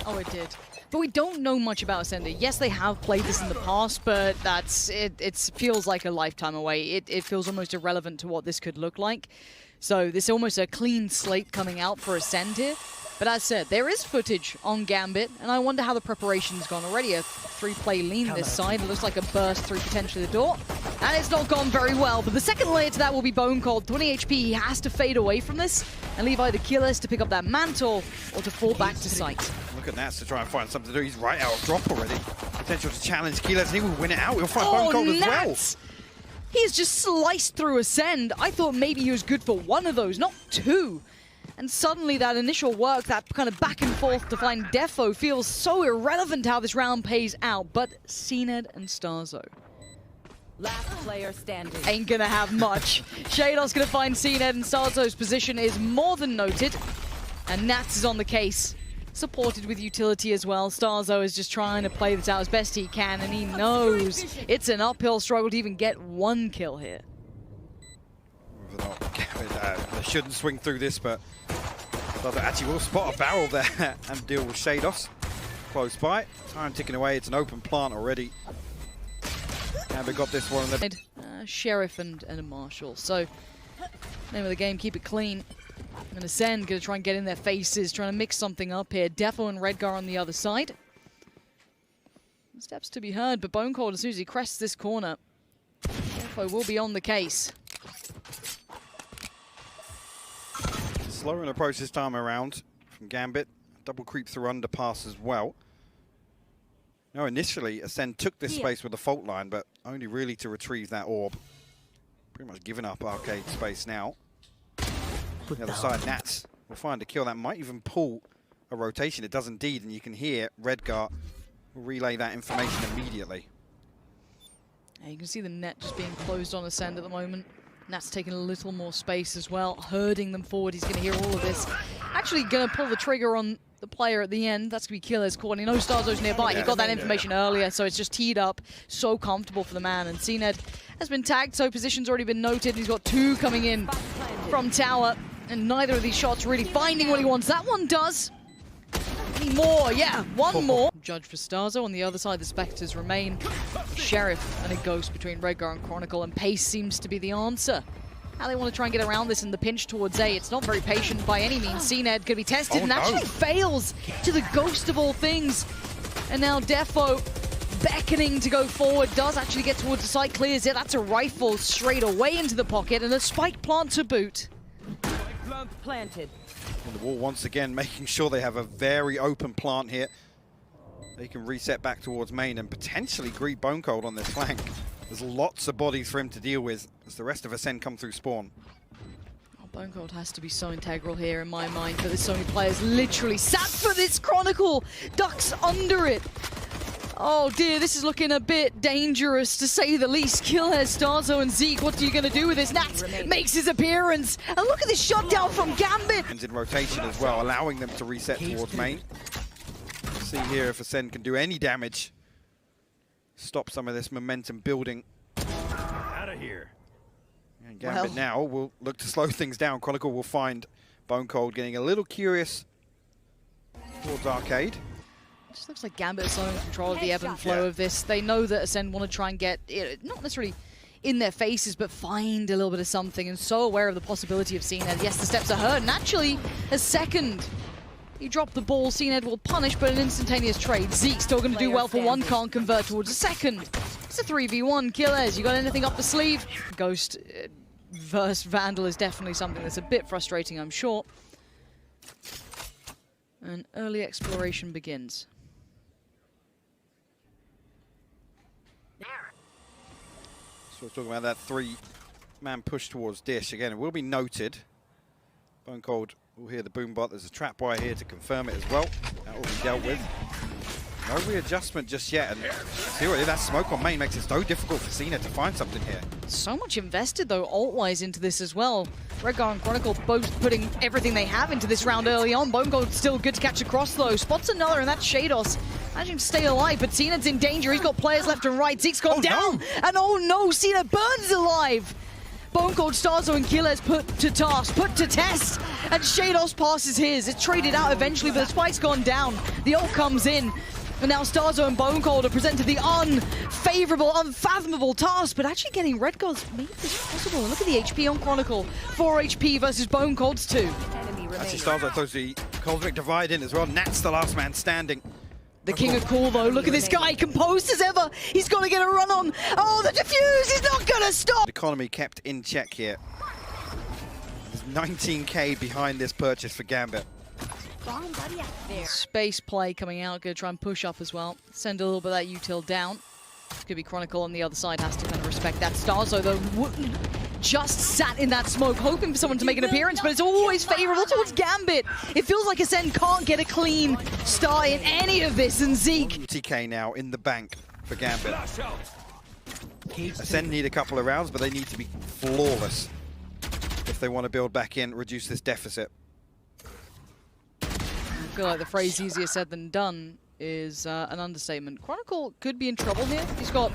Oh, it did. But we don't know much about Acend. Yes, they have played this in the past, but that's it feels like a lifetime away. It feels almost irrelevant to what this could look like. So this is almost a clean slate coming out for Acend here. But as said, there is footage on Gambit, and I wonder how the preparation's gone already. A 3-play lean this side. It looks like a burst through potentially the door. And it's not gone very well. But the second layer to that will be BONECOLD. 20 HP, he has to fade away from this and leave either Kiles to pick up that mantle or to fall back to site. Look at Nats to try and find something to do. He's right out of drop already. Potential to challenge Kiles, and he will win it out. He'll find BONECOLD as well. He's just sliced through Acend. I thought maybe he was good for one of those, not two. And suddenly that initial work, that kind of back and forth to find Defo feels so irrelevant how this round pays out. But cNed and starxo. Last player standing. Ain't gonna have much. Sheydos gonna find cNed, and starxo's position is more than noted. And Nats is on the case. Supported with utility as well. starxo is just trying to play this out as best he can, and he knows it's an uphill struggle to even get one kill here. They shouldn't swing through this, but actually will spot a barrel there and deal with Sheydos. Close by. Time ticking away. It's an open plant already. And we got this one. Sheriff and a marshal. So, name of the game, keep it clean. And Acend gonna try and get in their faces, trying to mix something up here. Defo and Redgar on the other side. Steps to be heard, but BONECOLD, as soon as he crests this corner, Defo will be on the case. Slower an approach this time around from Gambit. Double creep through underpass as well. No, initially Acend took this space with a fault line, but only really to retrieve that orb. Pretty much giving up arcade space now. The other side, Nats will find a kill. That might even pull a rotation. It does indeed, and you can hear Redgar relay that information immediately. Yeah, you can see the net just being closed on Acend at the moment. Nats taking a little more space as well, herding them forward. He's going to hear all of this. Actually going to pull the trigger on the player at the end. That's going to be Kiles caught. He knows starxo's nearby. He got that information earlier, so it's just teed up. So comfortable for the man. And cNed has been tagged, so position's already been noted. He's got two coming in from tower, and neither of these shots really finding what he wants. That one does. Any more? Yeah, one more. Judge for starxo. On the other side, the Spectres remain. Sheriff and a Ghost between Redgar and Chronicle, and pace seems to be the answer. How they want to try and get around this in the pinch towards A. It's not very patient by any means. cNed could be tested and actually fails to the Ghost of all things. And now Defo beckoning to go forward, does actually get towards the site, clears it. That's a rifle straight away into the pocket, and a spike plant to boot. Planted. On the wall once again, making sure they have a very open plant here. They can reset back towards main and potentially greet BONECOLD on this flank. There's lots of bodies for him to deal with as the rest of Acend come through spawn. Oh, BONECOLD has to be so integral here in my mind, but there's so many players literally sat for this Chronicle. Ducks under it. Oh dear, this is looking a bit dangerous to say the least. Kiles, starxo and Zeek, what are you going to do with this? Nats makes his appearance. And look at this shot down from Gambit. And in rotation as well, allowing them to reset towards main. See here if Acend can do any damage. Stop some of this momentum building. Out of here. And Gambit now will look to slow things down. Chronicle will find BONECOLD getting a little curious towards arcade. It just looks like Gambit is in control of the ebb and flow of this. They know that Acend want to try and get, not necessarily in their faces, but find a little bit of something, and so aware of the possibility of cNed. Yes, the steps are heard. Naturally, a second. He dropped the ball, cNed will punish, but an instantaneous trade. Zeek still going to do well for one, can't convert towards a second. It's a 3v1. Kiles, you got anything up the sleeve? Ghost versus Vandal is definitely something that's a bit frustrating, I'm sure. And early exploration begins. So we're talking about that three-man push towards Dish. Again, it will be noted. BONECOLD will hear the boombot. There's a trap wire here to confirm it as well. That will be dealt with. No readjustment just yet. And seriously, that smoke on main makes it so difficult for cNed to find something here. So much invested, though, ult-wise into this as well. Redgar and Chronicle both putting everything they have into this round early on. BONECOLD still good to catch across, though. Spots another, and that's Sheydos. Managing to stay alive, but cNed's in danger. He's got players left and right. Zeke's gone down. No. And oh no, cNed burns alive. BONECOLD, starxo, and Kiles put to task, put to test, and Sheydos passes his. It's traded out eventually, but the spike's gone down. The ult comes in, and now starxo and BONECOLD are presented the unfavorable, unfathomable task, but actually getting Redgar's made this possible. And look at the HP on Chronicle. 4 HP versus BONECOLD's 2. Actually, starxo throws the Cosmic Divide in as well. Nat's the last man standing. The king of cool, though. Look at this guy, composed as ever. He's got to get a run on. Oh, the defuse! He's not going to stop! Economy kept in check here. There's 19k behind this purchase for Gambit. Space play coming out. Going to try and push up as well. Send a little bit of that util down. It's going to be Chronicle on the other side. Has to kind of respect that. starxo, though, just sat in that smoke, hoping for someone to make an appearance, but it's always favorable towards Gambit. It feels like Acend can't get a clean start in any of this, and Zeek. TK now in the bank for Gambit. Acend need a couple of rounds, but they need to be flawless if they want to build back in, reduce this deficit. I feel like the phrase easier said than done is an understatement. Chronicle could be in trouble here. He's got...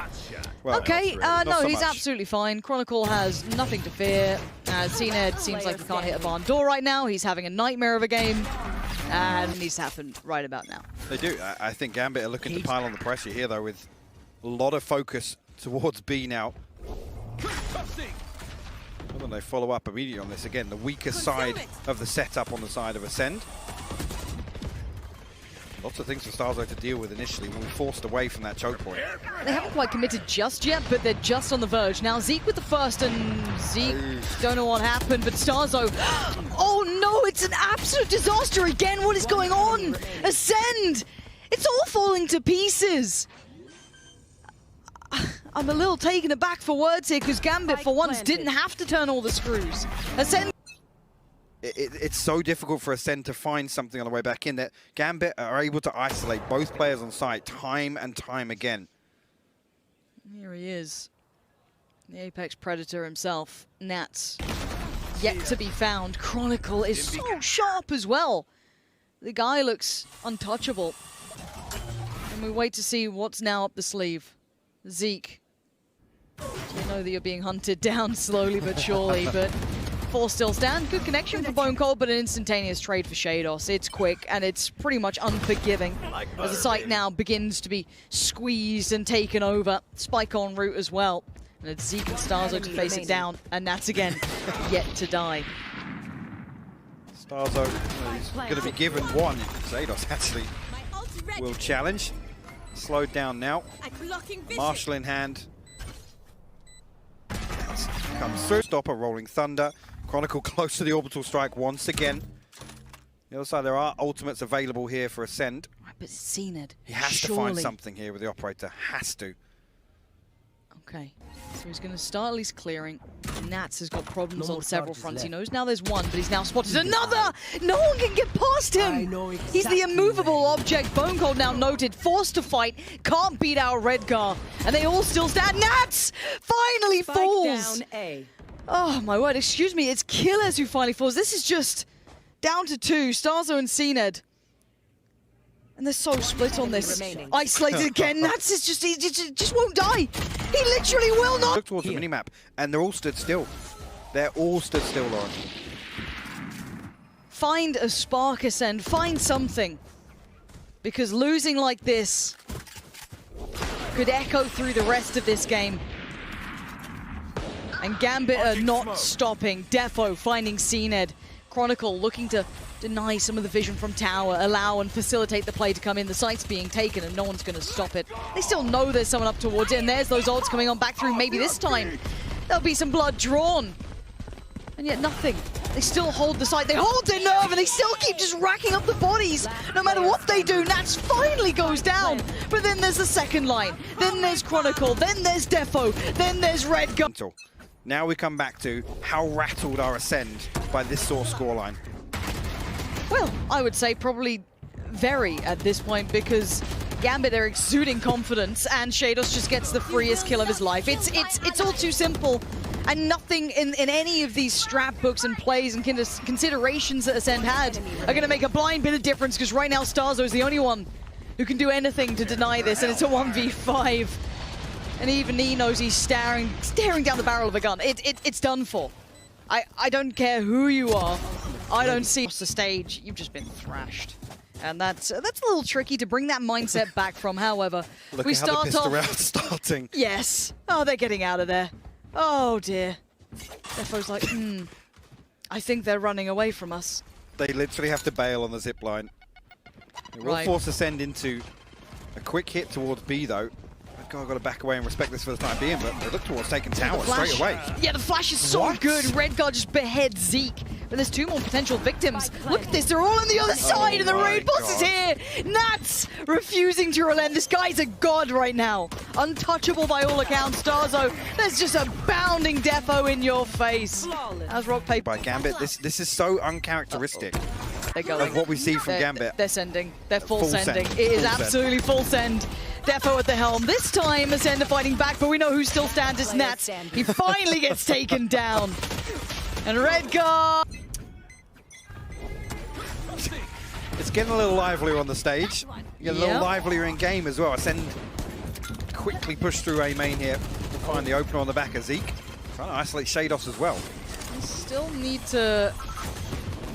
Well, okay, not no, so he's much. absolutely fine. Chronicle has nothing to fear. cNed seems like he can't hit a barn door right now. He's having a nightmare of a game. And it needs to happen right about now. They do. I think Gambit are looking to pile on the pressure here, though, with a lot of focus towards B now. Well, then they follow up immediately on this again. The weaker side of the setup on the side of Acend. Lots of things for starxo to deal with initially when we forced away from that choke point. They haven't quite committed just yet, but they're just on the verge. Now Zeek with the first, and Zeek, don't know what happened, but starxo, oh no, it's an absolute disaster again. What is going on? Acend, it's all falling to pieces. I'm a little taken aback for words here, because Gambit for once didn't have to turn all the screws. Acend. It's so difficult for Acend to find something on the way back in that Gambit are able to isolate both players on site time and time again. Here he is, the apex predator himself. Nats yet to be found. Chronicle is so sharp as well. The guy looks untouchable. And we wait to see what's now up the sleeve. Zeek, you know that you're being hunted down slowly but surely, but 4 still stand. Good connection for BONECOLD, but an instantaneous trade for Sheydos. It's quick, and it's pretty much unforgiving as the site now begins to be squeezed and taken over. Spike en route as well. And it's Zeek and starxo to face it down, and that's again yet to die. starxo is going to be given one. Sheydos actually will challenge. Slowed down now. Marshal in hand. Comes through. Stopper, Rolling Thunder. Chronicle close to the orbital strike once again. The other side, there are ultimates available here for Acend. Right, but cNed. He has to find something here with the operator. Has to. Okay, so he's going to start at least clearing. Nats has got problems on several fronts. He knows now there's one, but he's now spotted another! No one can get past him! He's the immovable object. BONECOLD now noted, forced to fight, can't beat our Redgar. And they all still stand. Nats finally falls! Down A. Oh my word, excuse me, it's Kiles who finally falls. This is just down to 2, starxo and cNed. And they're so split on this. Isolated again, Nats is just, he just won't die. He literally will not. Look towards the minimap, and they're all stood still. They're all stood still, Lauren. Find a spark, Acend, find something. Because losing like this could echo through the rest of this game. And Gambit are not stopping. Defo finding cNed. Chronicle looking to deny some of the vision from tower, allow and facilitate the play to come in. The site's being taken and no one's going to stop it. They still know there's someone up towards it, and there's those ults coming on back through. Maybe this time there'll be some blood drawn. And yet nothing. They still hold the site. They hold their nerve and they still keep just racking up the bodies. No matter what they do, Nats finally goes down. But then there's the second line. Then there's Chronicle. Then there's Defo. Then there's Redgar. Now we come back to how rattled are Acend by this source scoreline. Well, I would say probably very at this point, because Gambit are exuding confidence and Sheydos just gets the freest kill of his life. It's all too simple, and nothing in any of these strat books and plays and considerations that Acend had are going to make a blind bit of difference, because right now starxo is the only one who can do anything to deny this, and it's a 1v5. And even he knows he's staring down the barrel of a gun. It's done for. I don't care who you are. I don't see across the stage. You've just been thrashed. And that's a little tricky to bring that mindset back from. However, Look we at how the start pistol off. round starting. Yes. Oh, they're getting out of there. Oh dear. Defo's like, I think they're running away from us. They literally have to bail on the zip line. They will force Acend into a quick hit towards B though. Redgar got to back away and respect this for the time being, but they look towards taking tower straight away. Yeah, the flash is so good. Redgar just beheads Zeek. But there's 2 more potential victims. Look at this, they're all on the other side, and the raid boss is here. Nats refusing to relent. This guy's a god right now. Untouchable by all accounts. starxo, there's just a bounding Defo in your face. As rock paper By Gambit, this is so uncharacteristic they're going. of what we see from Gambit. They're sending. They're full Full sending. send. It is Full send. absolutely full send. Defo at the helm. This time, Acend are fighting back, but we know who still stands is Nats. He finally gets taken down. And Redgar. It's getting a little livelier on the stage. Getting a little livelier in game as well. Acend quickly push through A main here. Find the opener on the back of Zeek. Trying to isolate Sheydos as well. They still need to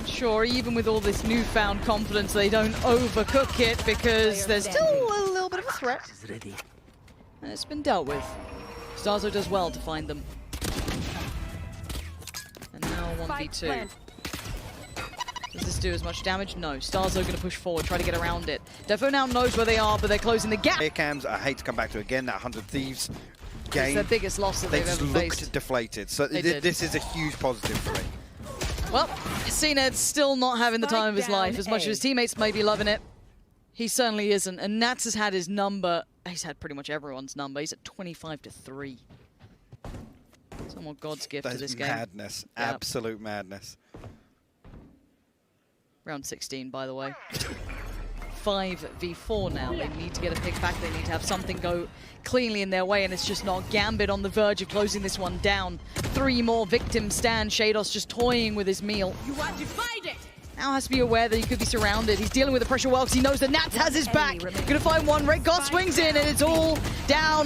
ensure, even with all this newfound confidence, they don't overcook it because there's still a little bit of a threat. And it's been dealt with. starxo does well to find them. And now 1v2. Does this do as much damage? No. starxo going to push forward, try to get around it. Defo now knows where they are, but they're closing the gap. Here cams, I hate to come back to again, that 100 Thieves It's game. their biggest loss that They they've just ever looked faced. deflated. So this is a huge positive for me. Well, cNed's still not having the time of his life. As much as his teammates may be loving it, he certainly isn't. And Nats has had his number. He's had pretty much everyone's number. He's at 25-3. Somewhat God's gift to this game. Madness. Yep. Absolute madness. Round 16, by the way. 5v4 now. They need to get a pick back. They need to have something go cleanly in their way, and it's just not. Gambit on the verge of closing this one down. 3 more victims stand. Sheydos just toying with his meal. You want to fight it? Now has to be aware that he could be surrounded. He's dealing with the pressure well because he knows that Nats has his back. Gonna find one. Redgar swings in, and it's all down